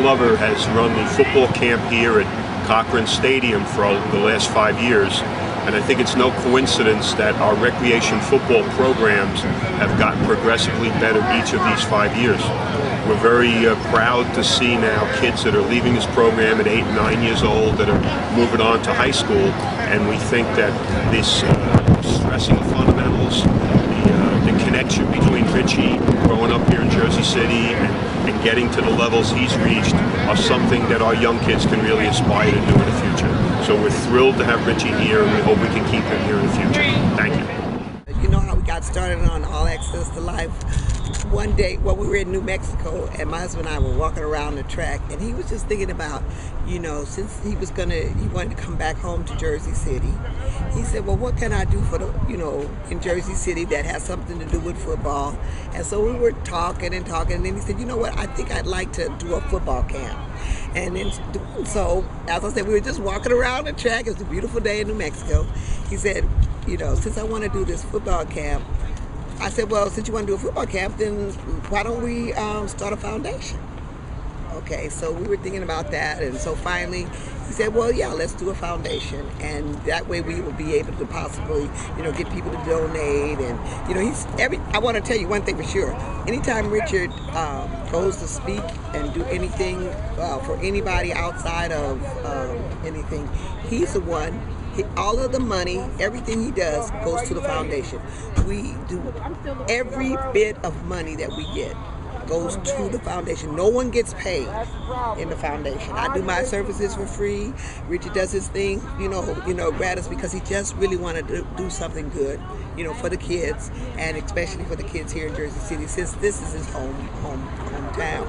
Glover has run the football camp here at Cochran Stadium for the last 5 years, and I think it's no coincidence that our recreation football programs have gotten progressively better each of these 5 years. We're very proud to see now kids that are leaving this program at 8 and 9 years old that are moving on to high school, and we think that this stressing of fundamentals, the connection between Richie growing up here in Jersey City and getting to the levels he's reached are something that our young kids can really aspire to do in the future. So we're thrilled to have Richie here, and we hope we can keep him here in the future. Thank you. You know how we got started on All Access to Life? One day, we were in New Mexico, and my husband and I were walking around the track, and he was just thinking about, since he wanted to come back home to Jersey City. He said, well, what can I do for in Jersey City that has something to do with football? And so we were talking, and then he said, you know what, I think I'd like to do a football camp. And in doing so, as I said, we were just walking around the track. It was a beautiful day in New Mexico. He said, since I want to do this football camp, I said, well, since you want to do a football camp, then why don't we start a foundation? Okay, so we were thinking about that, and so finally he said, well, yeah, let's do a foundation, and that way we will be able to possibly, get people to donate. And I want to tell you one thing for sure. Anytime Richard goes to speak and do anything for anybody outside of anything, he's the one. All of the money, everything he does goes to the foundation. We do every bit of money that we get goes to the foundation. No one gets paid in the foundation. I do my services for free. Richard does his thing, gratis, because he just really wanted to do something good, for the kids, and especially for the kids here in Jersey City, since this is his hometown.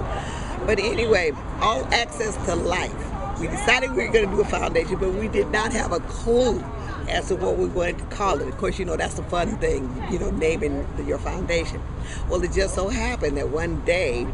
But anyway, All Access to Life. We decided we were going to do a foundation, but we did not have a clue as to what we wanted to call it. Of course, that's the fun thing, naming your foundation. Well, it just so happened that one day,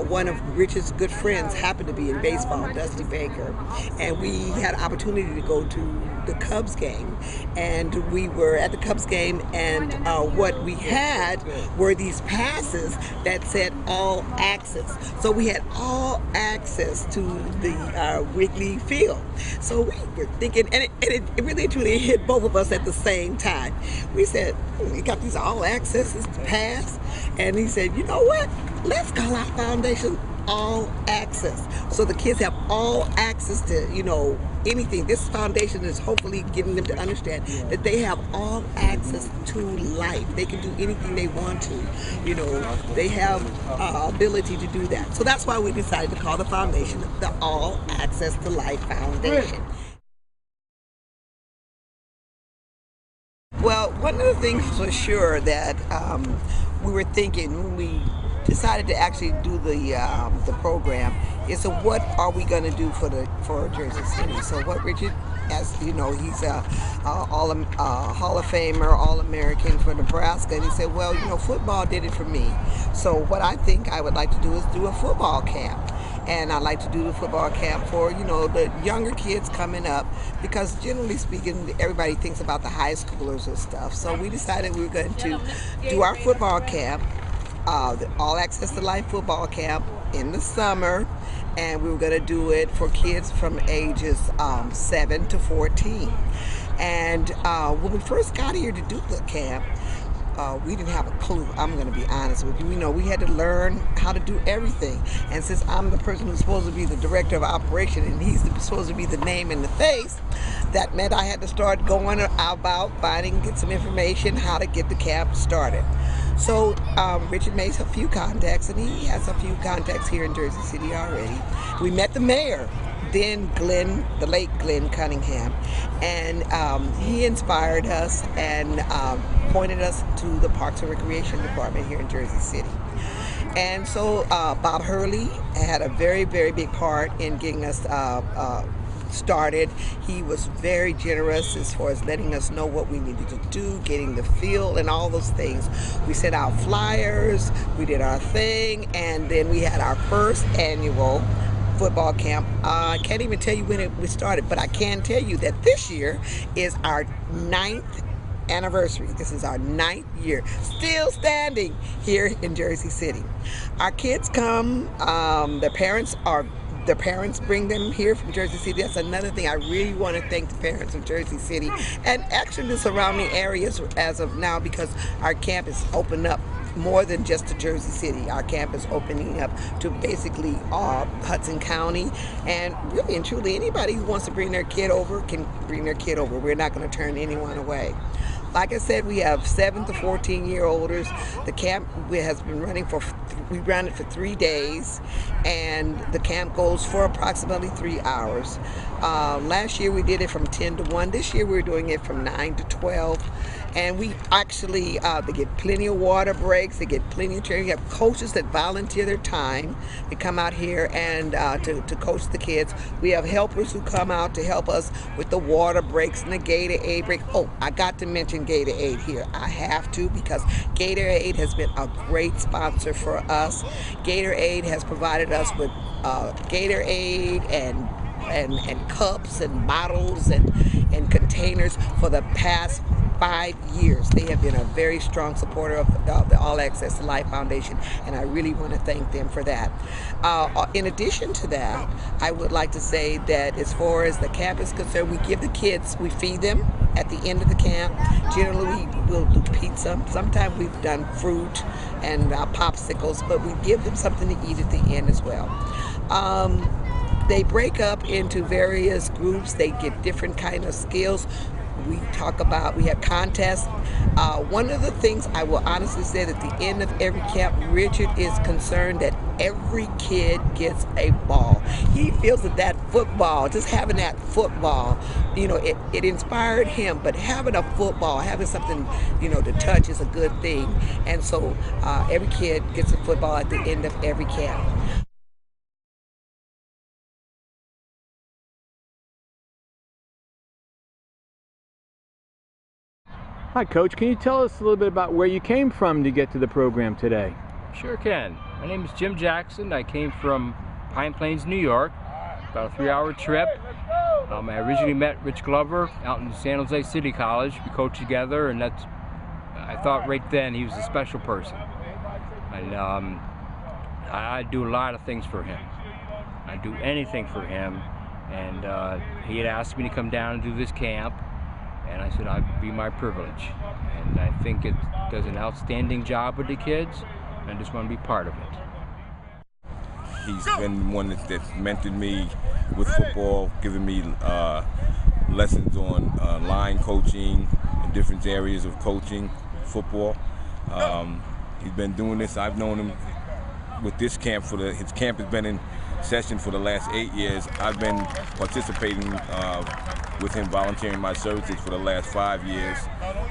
one of Richard's good friends happened to be in baseball, Dusty Baker, and we had an opportunity to go to the Cubs game. And we were at the Cubs game, and what we had were these passes that said All Access. So we had all access to the Wrigley Field. So we were thinking, and it really truly hit both of us at the same time. We said, we got these All Accesses to pass. And he said, you know what? Let's call our foundation All Access. So the kids have all access to, anything. This foundation is hopefully getting them to understand that they have all access to life. They can do anything they want to. They have ability to do that. So that's why we decided to call the foundation the All Access to Life Foundation. Well, one of the things for sure that we were thinking when we decided to actually do the program is, so what are we going to do for Jersey City? So what Richard, as you know, he's a Hall of Famer, All-American for Nebraska, and he said, well, football did it for me. So what I think I would like to do is do a football camp. And I like to do the football camp for, the younger kids coming up, because generally speaking, everybody thinks about the high schoolers and stuff. So we decided we were going to do our football camp, the All Access to Life football camp in the summer, and we were going to do it for kids from ages 7 to 14. And when we first got here to do the camp, we didn't have a clue. I'm going to be honest with you. We had to learn how to do everything. And since I'm the person who's supposed to be the director of operation, and he's supposed to be the name and the face, that meant I had to start going about get some information, how to get the camp started. So Richard made a few contacts, and he has a few contacts here in Jersey City already. We met the mayor, then the late Glenn Cunningham, and he inspired us and pointed us to the Parks and Recreation Department here in Jersey City. And so Bob Hurley had a very, very big part in getting us started. He was very generous as far as letting us know what we needed to do, getting the field and all those things. We sent out flyers, we did our thing, and then we had our first annual football camp. I can't even tell you when we started, but I can tell you that this year is our 9th anniversary. This is our 9th year, still standing here in Jersey City. Our kids come, their parents are the parents bring them here from Jersey City. That's another thing. I really want to thank the parents of Jersey City and actually the surrounding areas as of now, because our camp is opened up more than just to Jersey City. Our camp is opening up to basically Hudson County, and really and truly anybody who wants to bring their kid over can bring their kid over. We're not going to turn anyone away. Like I said, we have 7 to 14-year-olders. The camp has been running we ran it for 3 days, and the camp goes for approximately 3 hours. Last year we did it from 10 to 1. This year we're doing it from 9 to 12. And we actually, they get plenty of water breaks, they get plenty of training. We have coaches that volunteer their time to come out here and to coach the kids. We have helpers who come out to help us with the water breaks and the Gatorade break. Oh, I got to mention Gatorade here. I have to, because Gatorade has been a great sponsor for us. Gatorade has provided us with Gatorade and cups and bottles and containers for the past 5 years. They have been a very strong supporter of the All Access to Life Foundation, and I really want to thank them for that. In addition to that, I would like to say that as far as the camp is concerned, we give the kids, we feed them at the end of the camp. Generally, we will do pizza. Sometimes we've done fruit and popsicles, but we give them something to eat at the end as well. They break up into various groups. They get different kind of skills. We have contests. One of the things I will honestly say that at the end of every camp, Richard is concerned that every kid gets a ball. He feels that football, just having that football, it inspired him, but having a football, having something, to touch is a good thing. And so every kid gets a football at the end of every camp. Hi, Coach. Can you tell us a little bit about where you came from to get to the program today? Sure can. My name is Jim Jackson. I came from Pine Plains, New York, about a 3-hour trip. I originally met Rich Glover out in San Jose City College. We coached together, and I thought right then he was a special person. And I do a lot of things for him. I'd do anything for him. And he had asked me to come down and do this camp. And I said, I'd be my privilege. And I think it does an outstanding job with the kids. And I just want to be part of it. He's been one that mentored me with football, giving me lessons on line coaching and different areas of coaching football. He's been doing this. I've known him with this camp his camp has been in session for the last 8 years. I've been participating with him, volunteering my services for the last 5 years,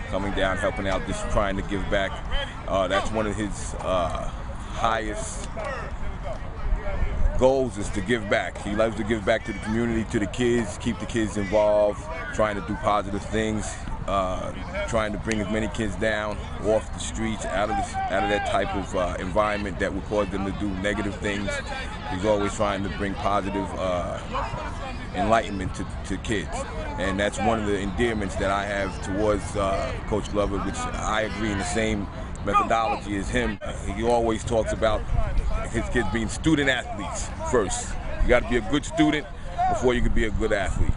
coming down, helping out, just trying to give back. That's one of his highest goals, is to give back. He loves to give back to the community, to the kids, keep the kids involved, trying to do positive things, trying to bring as many kids down off the streets, out of that type of environment that would cause them to do negative things. He's always trying to bring positive enlightenment to kids, and that's one of the endearments that I have towards Coach Glover, which I agree in the same methodology as him. He always talks about his kids being student athletes first. You got to be a good student before you can be a good athlete.